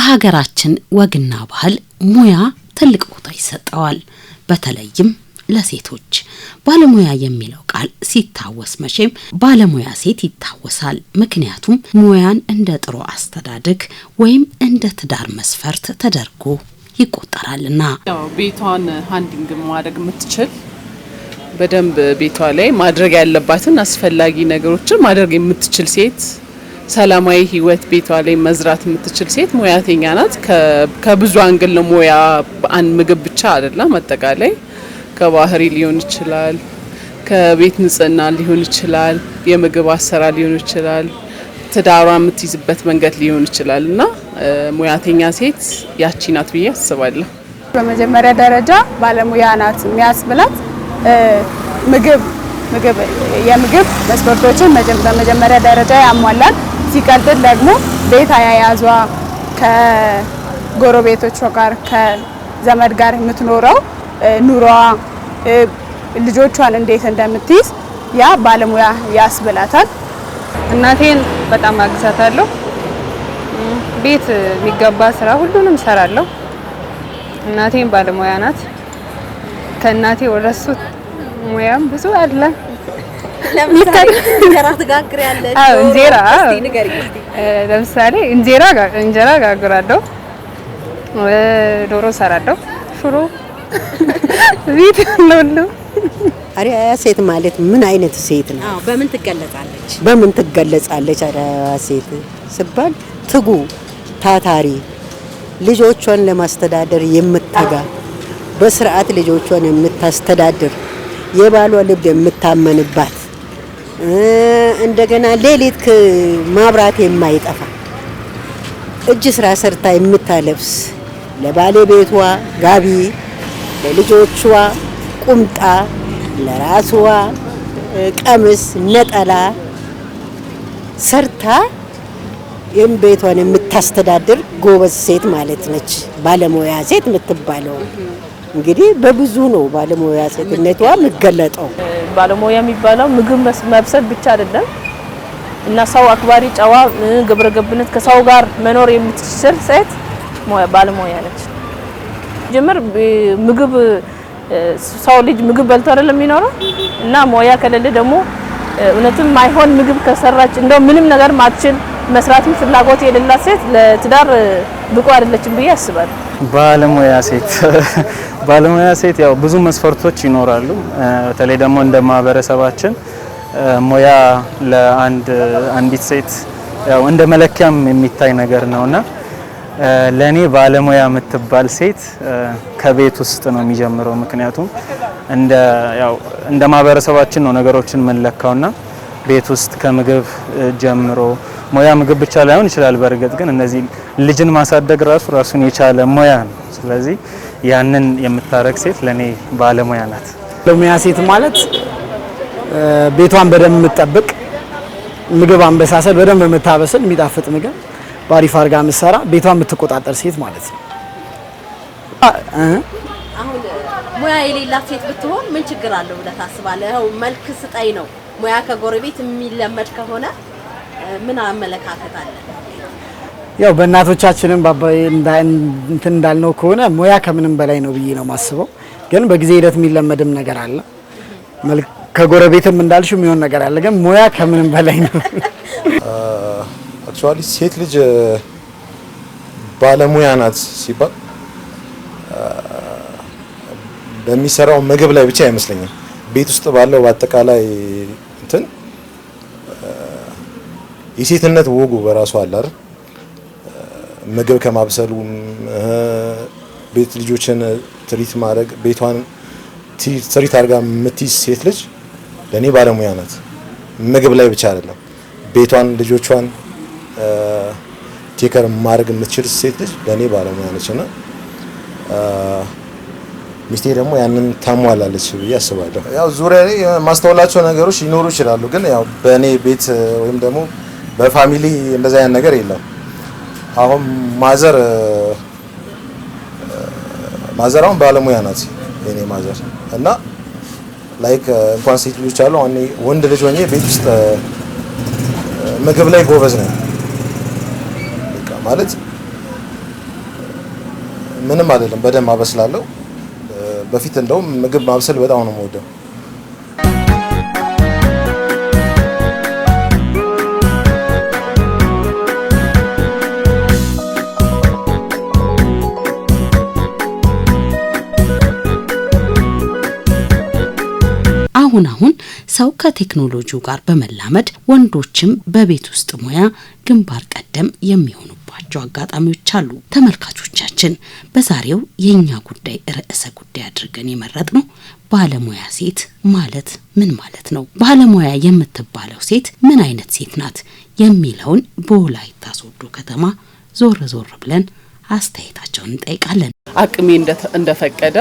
በሀገራችን ወግና ባህል ሙያ ትልቅ ቦታ ይሰጣዋል። በተለይም ለሴቶች ባለሙያ የሚለው ቃል ሲታወስ መቼም ባለሙያ ሴት ይታወሳል። ምክንያቱም ሙያን እንደ ጥሩ አስተዳደግ ወይም እንደ ትዳር መስፈርት ተደርጎ ይቆጠራልና። ያው ቤቷን ሃንዲንግ ማድረግ የምትችል በደንብ ቤቷ ላይ ማድረግ ያለባትን አስፈላጊ ነገሮችን ማድረግ የምትችል ሴት ሰላማዊ ህይወት ቤቷ ላይ መዝራት የምትችል ሴት ሙያተኛ ናት። ከብዙ አንግል ነው ሙያ አንድ ምግብ ብቻ አይደለም። አጠቃላይ ከባህሪ ሊሆን ይችላል፣ ከቤት ንጽህና ሊሆን ይችላል፣ የምግብ አሰራር ሊሆን ይችላል፣ ትዳሯ የምትይዝበት መንገድ ሊሆን ይችላልና ሙያተኛ ሴት ያቺ ናት ብዬ አስባለሁ። በመጀመሪያ ደረጃ ባለሙያ ናት የሚያስብላት የምግብ መስፈርቶችን በመጀመሪያ ደረጃ ያሟላል። ሲቀጥል ደግሞ ቤት አያያዟ ከጎረቤቶቿ ጋር ከዘመድ ጋር የምትኖረው ኑሮዋ ልጆቿን እንዴት እንደምትይዝ ያ ባለሙያ ያስብላታል። እናቴን በጣም አግዛታለሁ። ቤት የሚገባ ስራ ሁሉንም ሰራለሁ። እናቴን ባለሙያ ናት። ከእናቴ ወረሱ ሙያም ብዙ አለ። ለምሳሌ እንጀራ ትጋግሪያለሽ? አዎ እንጀራ ለምሳሌ እንጀራ ጋግራለሁ፣ ዶሮ ሰራለሁ፣ ሽሮ ቤት ነው። አሪያ ሴት ማለት ምን አይነት ሴት ነው? አዎ በምን ትገለጻለች? በምን ትገለጻለች? አሪያ ሴት ሲባል ትጉ፣ ታታሪ፣ ልጆቿን ለማስተዳደር የምትተጋ፣ በስርዓት ልጆቿን የምታስተዳድር፣ የባሏ ልብ የምታመንባት፣ እንደገና ሌሊት ማብራት የማይጠፋ እጅ ስራ ሰርታ የምታለብስ፣ ለባለቤቷ ጋቢ፣ ለልጆቿ ቁምጣ፣ ለራስዋ ቀሚስ ነጠላ ሰርታ ቤቷን የምታስተዳድር ጎበዝ ሴት ማለት ነች ባለሙያ ሴት የምትባለው። እንግዲህ በብዙ ነው ባለሙያ ሴትነቷ የሚገለጠው። ባለሙያ የሚባለው ምግብ መብሰል ብቻ አይደለም እና ሰው አክባሪ፣ ጨዋ፣ ግብረ ገብነት ከሰው ጋር መኖር የምትችል ሴት ባለሙያ ነች። ጀመር ምግብ ሰው ልጅ ምግብ በልቶ አይደለም የሚኖረው እና ሙያ ከሌለ ደግሞ እውነትም ማይሆን ምግብ ከሰራች እንደው ምንም ነገር ማትችል መስራትም ፍላጎት የሌላት ሴት ለትዳር ብቁ አይደለችም ብዬ አስባለሁ። ባለሙያ ሴት ያው ብዙ መስፈርቶች ይኖራሉ። በተለይ ደግሞ እንደ ማህበረሰባችን ሙያ ለአንዲት ሴት ያው እንደ መለኪያም የሚታይ ነገር ነውና ለኔ ባለሙያ የምትባል ሴት ከቤት ውስጥ ነው የሚጀምረው። ምክንያቱም እንደ ማህበረሰባችን ነው ነገሮችን የምንለካውና ቤት ውስጥ ከምግብ ጀምሮ ሙያ ምግብ ብቻ ላይሆን ይችላል። በርግጥ ግን እነዚህ ልጅን ማሳደግ ራሱን የቻለ ሙያ ነው። ስለዚህ ያንን የምታረግ ሴት ለኔ ባለሙያ ናት። ባለሙያ ሴት ማለት ቤቷን በደንብ የምትጠብቅ፣ ምግብ አንበሳሰል በደንብ የምታበስል፣ የሚጣፍጥ ምግብ ባሪፍ አርጋ ምሰራ፣ ቤቷን የምትቆጣጠር ሴት ማለት ነው። አሁን ሙያ የሌላት ሴት ብትሆን ምን ችግር አለው ብለህ ታስባለህ? መልክ ስጠይ ነው ሙያ ከጎረቤት የሚለመድ ከሆነ ምን አመለካከት አለ? ያው በእናቶቻችንም እንትን እንዳልነው ከሆነ ሙያ ከምንም በላይ ነው ብዬ ነው ማስበው። ግን በጊዜ ሂደት የሚለመድም ነገር አለ። መልክ ከጎረቤትም እንዳልሽው የሚሆን ነገር አለ። ግን ሙያ ከምንም በላይ ነው። አክቹአሊ ሴት ልጅ ባለሙያ ናት ሲባል በሚሰራው ምግብ ላይ ብቻ አይመስለኝም። ቤት ውስጥ ባለው በአጠቃላይ እንትን የሴትነት ወጉ በራሱ አለ አይደል? ምግብ ከማብሰሉም ቤት ልጆችን ትሪት ማድረግ፣ ቤቷን ትሪት አድርጋ የምትይዝ ሴት ልጅ ለኔ ባለሙያ ናት። ምግብ ላይ ብቻ አይደለም፣ ቤቷን ልጆቿን ቴከር ማድረግ የምትችል ሴት ልጅ ለኔ ባለሙያ ነችና ሚስቴ ደግሞ ያንን ታሟላለች ብዬ አስባለሁ። ያው ዙሪያ ላይ ማስተዋላቸው ነገሮች ሊኖሩ ይችላሉ፣ ግን ያው በእኔ ቤት ወይም ደግሞ በፋሚሊ እንደዛ ያን ነገር የለም። አሁን ማዘራውን ባለሙያ ናት የኔ ማዘር እና ላይክ እንኳን ሴት ልጆች አሉ። አሁን ወንድ ልጅ ሆኜ ቤት ውስጥ ምግብ ላይ ጎበዝ ነኝ። ማለት ምንም አይደለም፣ በደንብ አበስላለሁ። በፊት እንደውም ምግብ ማብሰል በጣም ነው የምወደው። አሁን ሰው ከቴክኖሎጂው ጋር በመላመድ ወንዶችም በቤት ውስጥ ሙያ ግንባር ቀደም የሚሆኑባቸው አጋጣሚዎች አሉ። ተመልካቾቻችን በዛሬው የኛ ጉዳይ ርዕሰ ጉዳይ አድርገን የመረጥነው ባለሙያ ሴት ማለት ምን ማለት ነው፣ ባለሙያ የምትባለው ሴት ምን አይነት ሴት ናት የሚለውን በወላይታ ሶዶ ከተማ ዞር ብለን አስተያየታቸውን እንጠይቃለን። አቅሜ እንደፈቀደ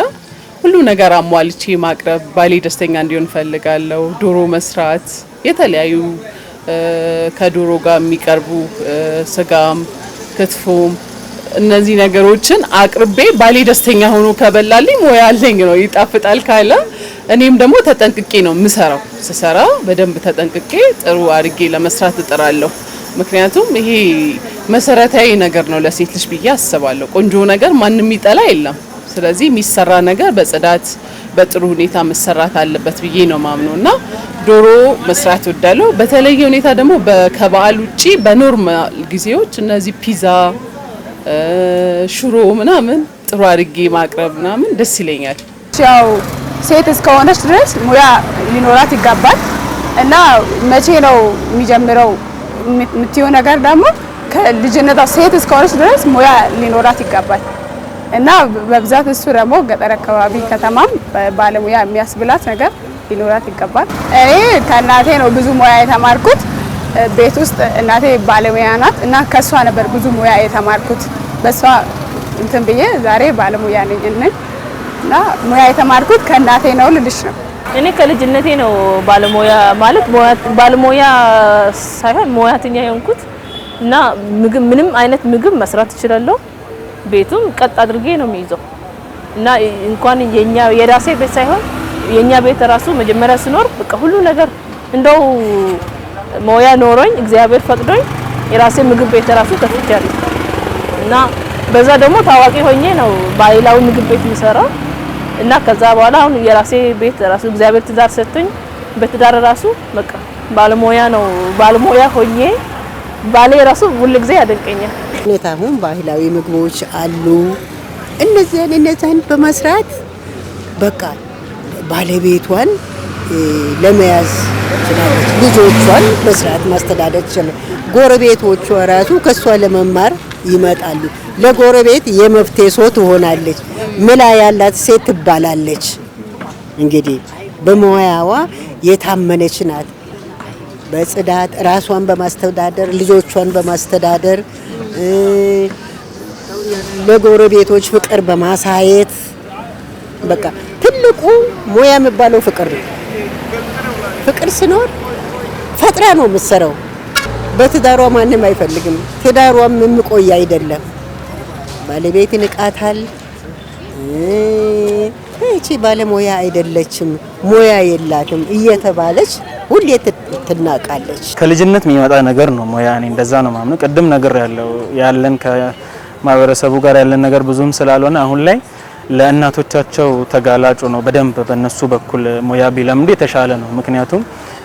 ሁሉ ነገር አሟልቼ ማቅረብ፣ ባሌ ደስተኛ እንዲሆን ፈልጋለሁ። ዶሮ መስራት፣ የተለያዩ ከዶሮ ጋር የሚቀርቡ ስጋም ክትፎም እነዚህ ነገሮችን አቅርቤ ባሌ ደስተኛ ሆኖ ከበላልኝ ሙያ አለኝ ነው። ይጣፍጣል ካለ እኔም ደግሞ ተጠንቅቄ ነው የምሰራው። ስሰራ በደንብ ተጠንቅቄ ጥሩ አድርጌ ለመስራት እጥራለሁ። ምክንያቱም ይሄ መሰረታዊ ነገር ነው ለሴት ልጅ ብዬ አስባለሁ። ቆንጆ ነገር ማንም ይጠላ የለም። ስለዚህ የሚሰራ ነገር በጽዳት በጥሩ ሁኔታ መሰራት አለበት ብዬ ነው ማምነውና ዶሮ መስራት ወዳለሁ። በተለየ ሁኔታ ደግሞ ከበዓል ውጪ በኖርማል ጊዜዎች እነዚህ ፒዛ፣ ሽሮ ምናምን ጥሩ አድርጌ ማቅረብ ምናምን ደስ ይለኛል። ያው ሴት እስከሆነች ድረስ ሙያ ሊኖራት ይገባል እና መቼ ነው የሚጀምረው የምትይው ነገር ደግሞ ከልጅነቷ ሴት እስከሆነች ድረስ ሙያ ሊኖራት ይገባል እና በብዛት እሱ ደግሞ ገጠር አካባቢ ከተማም ባለሙያ የሚያስብላት ነገር ሊኖራት ይገባል። እኔ ከእናቴ ነው ብዙ ሙያ የተማርኩት። ቤት ውስጥ እናቴ ባለሙያ ናት እና ከሷ ነበር ብዙ ሙያ የተማርኩት። በሷ እንትን ብዬ ዛሬ ባለሙያ ነኝ እና ሙያ የተማርኩት ከእናቴ ነው ልልሽ ነው። እኔ ከልጅነቴ ነው ባለሙያ ማለት ባለሙያ ሳይሆን ሙያተኛ የሆንኩት እና ምንም አይነት ምግብ መስራት እችላለሁ። ቤቱም ቀጥ አድርጌ ነው የሚይዘው እና እንኳን የራሴ ቤት ሳይሆን የኛ ቤት ራሱ መጀመሪያ ስኖር በቃ ሁሉ ነገር እንደው ሙያ ኖሮኝ እግዚአብሔር ፈቅዶኝ የራሴ ምግብ ቤት ራሱ ከፍቻለሁ እና በዛ ደግሞ ታዋቂ ሆኜ ነው ባህላዊ ምግብ ቤት የምሰራው እና ከዛ በኋላ አሁን የራሴ ቤት ራሱ እግዚአብሔር ትዳር ሰጥቶኝ በትዳር ራሱ በቃ ባለሙያ ሆኜ ባሌ ራሱ ሁሉ ጊዜ ያደንቀኛል። አሁን ባህላዊ ምግቦች አሉ። እነዚህን በመስራት በቃ ባለቤቷን ለመያዝ ትችላለች፣ ልጆቿን መስራት ማስተዳደር ትችላለች። ጎረቤቶቿ ራሱ ከሷ ለመማር ይመጣሉ። ለጎረቤት የመፍትሄ ሰው ትሆናለች። ምላ ያላት ሴት ትባላለች። እንግዲህ በሙያዋ የታመነች ናት። በጽዳት ራሷን በማስተዳደር ልጆቿን በማስተዳደር ለጎረቤቶች ፍቅር በማሳየት በቃ ትልቁ ሙያ የሚባለው ፍቅር ነው። ፍቅር ሲኖር ፈጥራ ነው የምትሰራው። በትዳሯ ማንም አይፈልግም። ትዳሯም የሚቆይ አይደለም። ባለቤት ንቃታል። እቺ ባለሙያ አይደለችም፣ ሙያ የላትም እየተባለች ሁሌ ትናቃለች። ከልጅነት የሚመጣ ነገር ነው ሙያ። እኔ እንደዛ ነው ማምነው። ቅድም ነገር ያለን ከማህበረሰቡ ጋር ያለን ነገር ብዙም ስላልሆነ አሁን ላይ ለእናቶቻቸው ተጋላጩ ነው። በደንብ በእነሱ በኩል ሙያ ቢለምዱ የተሻለ ነው። ምክንያቱም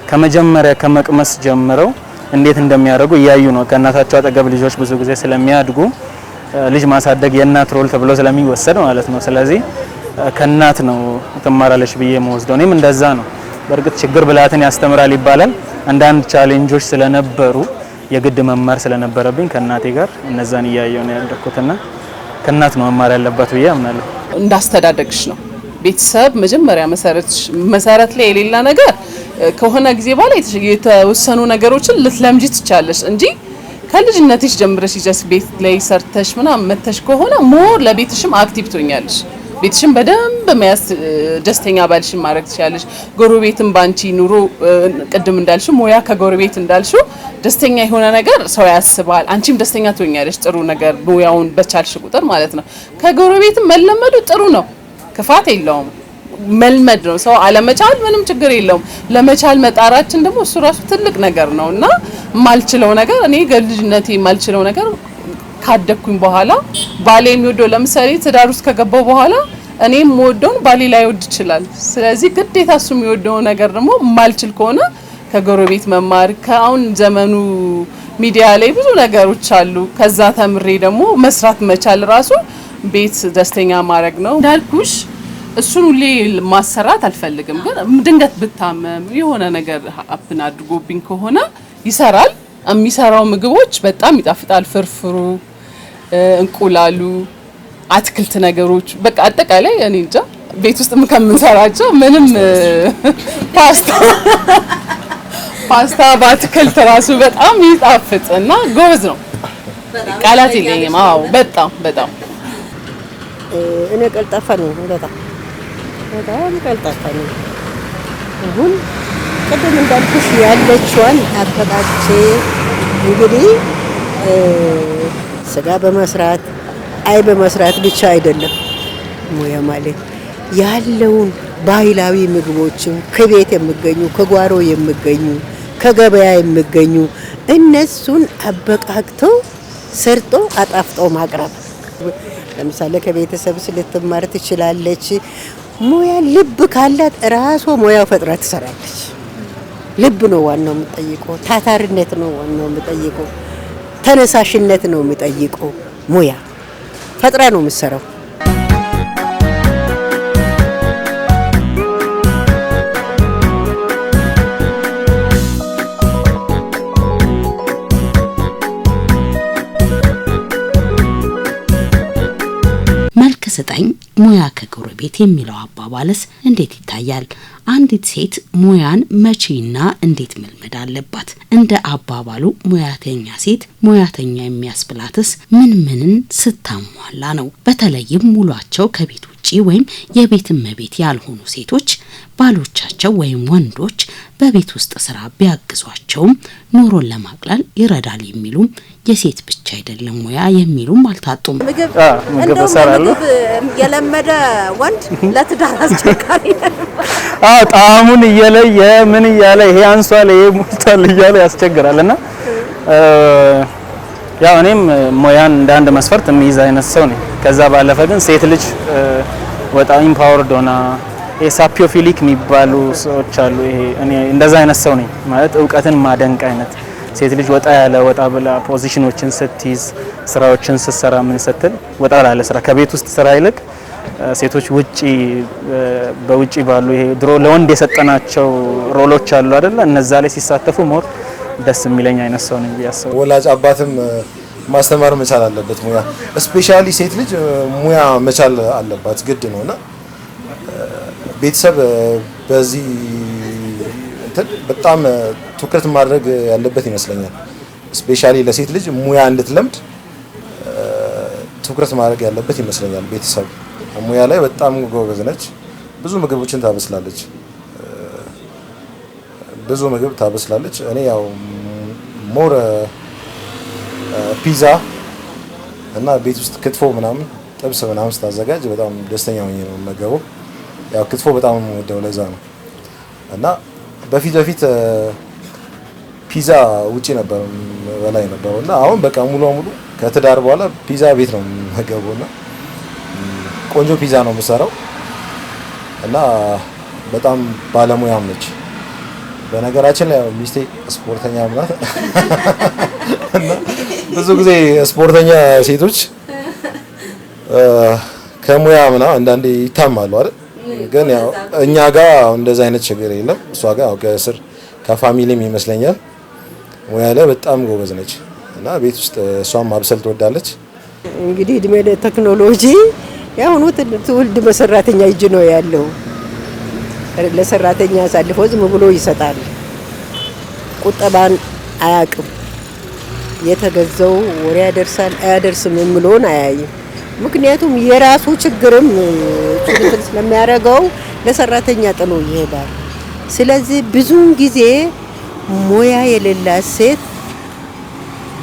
ከመጀመሪያ ከመቅመስ ጀምረው እንዴት እንደሚያደርጉ እያዩ ነው። ከእናታቸው አጠገብ ልጆች ብዙ ጊዜ ስለሚያድጉ ልጅ ማሳደግ የእናት ሮል ተብሎ ስለሚወሰድ ማለት ነው። ስለዚህ ከእናት ነው ትማራለች ብዬ መወስደው። እኔም እንደዛ ነው። በእርግጥ ችግር ብልሃትን ያስተምራል ይባላል። አንዳንድ ቻሌንጆች ስለነበሩ የግድ መማር ስለነበረብኝ ከእናቴ ጋር እነዛን እያየሁ ነው ያደኩትና ከእናት ነው መማር ያለባት ብዬ አምናለሁ። እንዳስተዳደግሽ ነው። ቤተሰብ መጀመሪያ መሰረት ላይ የሌላ ነገር ከሆነ ጊዜ በኋላ የተወሰኑ ነገሮችን ልትለምጂ ትቻለሽ እንጂ ከልጅነትሽ ጀምረሽ ይዘስ ቤት ላይ ሰርተሽ ምናምን መተሽ ከሆነ ሞር ለቤትሽም አክቲቭ ትሆኛለሽ። ቤትሽም በደንብ መያዝ ደስተኛ ባልሽን ማድረግ ትችላለሽ። ጎረቤትም ባንቺ ኑሮ ቅድም እንዳልሽው ሙያ ከጎረቤት እንዳልሽው ደስተኛ የሆነ ነገር ሰው ያስባል። አንቺም ደስተኛ ትሆኛለሽ። ጥሩ ነገር ሙያውን በቻልሽ ቁጥር ማለት ነው። ከጎረቤትም መለመዱ ጥሩ ነው፣ ክፋት የለውም። መልመድ ነው። ሰው አለመቻል ምንም ችግር የለውም። ለመቻል መጣራችን ደግሞ እሱ ራሱ ትልቅ ነገር ነውና ማልችለው ነገር እኔ ከልጅነቴ ማልችለው ነገር ካደኩኝ በኋላ ባሌ የሚወደው ለምሳሌ ትዳር ውስጥ ከገባው በኋላ እኔም የምወደውን ባሌ ላይ ወድ ይችላል። ስለዚህ ግዴታ እሱ የሚወደው ነገር ደግሞ ማልችል ከሆነ ከጎረቤት መማር ከአሁን ዘመኑ ሚዲያ ላይ ብዙ ነገሮች አሉ። ከዛ ተምሬ ደግሞ መስራት መቻል ራሱ ቤት ደስተኛ ማድረግ ነው። እንዳልኩሽ እሱን ሁሌ ማሰራት አልፈልግም፣ ግን ድንገት ብታመም የሆነ ነገር አፕን አድርጎብኝ ከሆነ ይሰራል። የሚሰራው ምግቦች በጣም ይጣፍጣል። ፍርፍሩ፣ እንቁላሉ፣ አትክልት ነገሮች በቃ አጠቃላይ እኔ እንጃ ቤት ውስጥ ከምንሰራቸው ምንም ፓስታ በአትክልት ራሱ በጣም ይጣፍጥና ጎበዝ ነው። ቃላት የለኝም። አዎ በጣም እኔ ቀልጣፋ ነው። በጣም ቀልጣፋ ነው። አሁን ቅድም እንዳልኩሽ ያለችዋን አበቃቼ እንግዲህ ስጋ በመስራት አይ በመስራት ብቻ አይደለም ሙያ ማለት ያለውን ባህላዊ ምግቦችን ከቤት የሚገኙ ከጓሮ የሚገኙ ከገበያ የሚገኙ እነሱን አበቃቅቶ ሰርቶ አጣፍጦ ማቅረብ። ለምሳሌ ከቤተሰብ ልትማር ትችላለች። ሙያ ልብ ካላት ራሷ ሙያው ፈጥራ ትሰራለች። ልብ ነው ዋናው የሚጠይቀው፣ ታታሪነት ነው ዋናው የሚጠይቀው፣ ተነሳሽነት ነው የሚጠይቀው። ሙያ ፈጥራ ነው የምትሰራው። መልክ ስጠኝ ሙያ ከጎረቤት የሚለው አባባልስ እንዴት ይታያል? አንዲት ሴት ሙያን መቼና እንዴት መልመድ አለባት? እንደ አባባሉ ሙያተኛ ሴት ሙያተኛ የሚያስብላትስ ምንን ስታሟላ ነው? በተለይም ሙሏቸው ከቤት ውጪ ወይም የቤት እመቤት ያልሆኑ ሴቶች ባሎቻቸው ወይም ወንዶች በቤት ውስጥ ስራ ቢያግዟቸውም ኑሮን ለማቅለል ይረዳል የሚሉም የሴት ብቻ አይደለም ሙያ የሚሉም አልታጡም። ምግብ እሰራለሁ የለመደ ወንድ ለትዳር አስቸጋሪ ነው። ጣዕሙን እየለየ ምን እያለ ይሄ አንሷል ይሄ ሞልቷል እያለ ያስቸግራልና ያው እኔም ሙያን እንደ አንድ መስፈርት የሚይዝ አይነት ሰው ነኝ። ከዛ ባለፈ ግን ሴት ልጅ ወጣ ኢምፓወርድ ሆና ሳፒዮፊሊክ የሚባሉ ሰዎች አሉ። ይሄ እኔ እንደዛ አይነት ሰው ነኝ ማለት እውቀትን ማደንቅ አይነት ሴት ልጅ ወጣ ብላ ፖዚሽኖችን ስትይዝ ስራዎችን ስትሰራ ምን ስትል ወጣ ያለ ስራ ከቤት ውስጥ ስራ ይልቅ ሴቶች በውጪ ባሉ ይሄ ድሮ ለወንድ የሰጠናቸው ሮሎች አሉ አይደለ? እነዛ ላይ ሲሳተፉ ሞር ደስ የሚለኝ አይነት ሰው ነኝ ያሰው። ወላጅ አባትም ማስተማር መቻል አለበት ሙያ። ስፔሻሊ ሴት ልጅ ሙያ መቻል አለባት ግድ ነውና ቤተሰብ በዚህ በጣም ትኩረት ማድረግ ያለበት ይመስለኛል። ስፔሻሊ ለሴት ልጅ ሙያ እንድትለምድ ትኩረት ማድረግ ያለበት ይመስለኛል ቤተሰብ። ሙያ ላይ በጣም ጎበዝ ነች። ብዙ ምግቦችን ታበስላለች። እኔ ያው ሞር ፒዛ እና ቤት ውስጥ ክትፎ ምናምን ጥብስ ምናምን ስታዘጋጅ በጣም ደስተኛ ሆኜ ነው የምመገበው። ያው ክትፎ በጣም ወደው ለዛ ነው እና በፊት ፒዛ ውጪ ነበር በላይ ነበርና አሁን በቃ ሙሉ ከትዳር በኋላ ፒዛ ቤት ነው የምገባውና ቆንጆ ፒዛ ነው የምሰራው እና በጣም ባለሙያም ነች። በነገራችን ላይ ሚስቴ ስፖርተኛ ናት እና ብዙ ጊዜ ስፖርተኛ ሴቶች ከሙያ ምናምን አንዳንዴ ይታማሉ አይደል? ግን ያው እኛ ጋር እንደዛ አይነት ችግር የለም። እሷ ጋር ያው ከስር ከፋሚሊም ይመስለኛል ሙያ ላይ በጣም ጎበዝ ነች እና ቤት ውስጥ እሷም ማብሰል ትወዳለች። እንግዲህ እድሜ ለቴክኖሎጂ ያሁኑ ትውልድ በሰራተኛ እጅ ነው ያለው። ለሰራተኛ አሳልፎ ዝም ብሎ ይሰጣል። ቁጠባን አያውቅም። የተገዛው ወሬ ያደርሳል አያደርስም የሚለውን አያይም። ምክንያቱም የራሱ ችግርም ችግር ስለሚያደርገው ለሰራተኛ ጥሎ ይሄዳል። ስለዚህ ብዙውን ጊዜ ሙያ የሌላት ሴት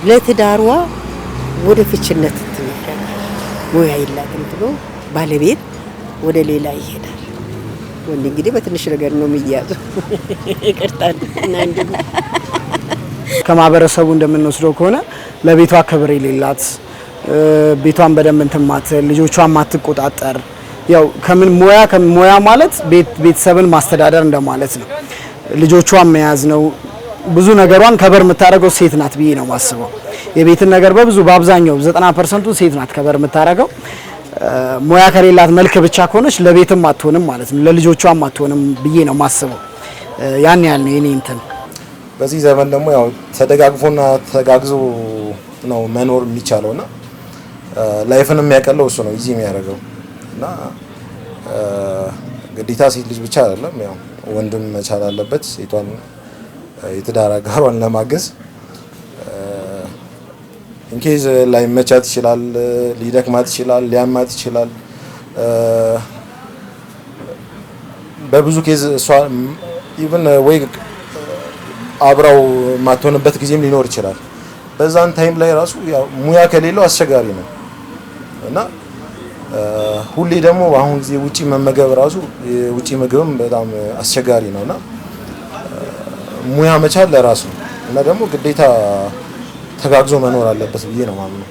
ለትዳሯ ወደ ፍችነት ትሄዳለች። ሙያ የላትም ብሎ ባለቤት ወደ ሌላ ይሄዳል። ወንድ እንግዲህ በትንሽ ነገር ነው የሚያዘው። ይቅርታል እና ከማህበረሰቡ እንደምንወስደው ከሆነ ለቤቷ ክብር የሌላት ቤቷን በደንብ እንትን ማትል ልጆቿን ማትቆጣጠር ያው ሙያ ማለት ቤተሰብን ማስተዳደር እንደማለት ነው። ልጆቿን መያዝ ነው። ብዙ ነገሯን ከበር የምታደርገው ሴት ናት ብዬ ነው ማስበው። የቤትን ነገር በአብዛኛው 90% ሴት ናት ከበር የምታደርገው። ሙያ ከሌላት መልክ ብቻ ከሆነች ለቤትም አትሆንም ማለት ነው፣ ለልጆቿም አትሆንም ብዬ ነው ማስበው። ያን ያህል ነው የኔ እንትን። በዚህ ዘመን ደግሞ ያው ተደጋግፎና ተጋግዞ ነው መኖር የሚቻለውና ላይፍን የሚያቀለው እሱ ነው እዚህ የሚያደርገው እና ግዴታ ሴት ልጅ ብቻ አይደለም ያው ወንድም መቻል አለበት ሴቷን የትዳር አጋሯን ለማገዝ። ኢንኬዝ ላይ መቻት ይችላል፣ ሊደክማት ይችላል፣ ሊያማት ይችላል። በብዙ ኬዝ እሷ ኢቭን ወይ አብራው ማትሆንበት ጊዜም ሊኖር ይችላል። በዛን ታይም ላይ ራሱ ያው ሙያ ከሌለው አስቸጋሪ ነው እና ሁሌ ደግሞ አሁን ጊዜ ውጪ መመገብ ራሱ ውጪ ምግብም በጣም አስቸጋሪ ነውና ሙያ መቻል ለራሱ እና ደግሞ ግዴታ ተጋግዞ መኖር አለበት ብዬ ነው ማምነው።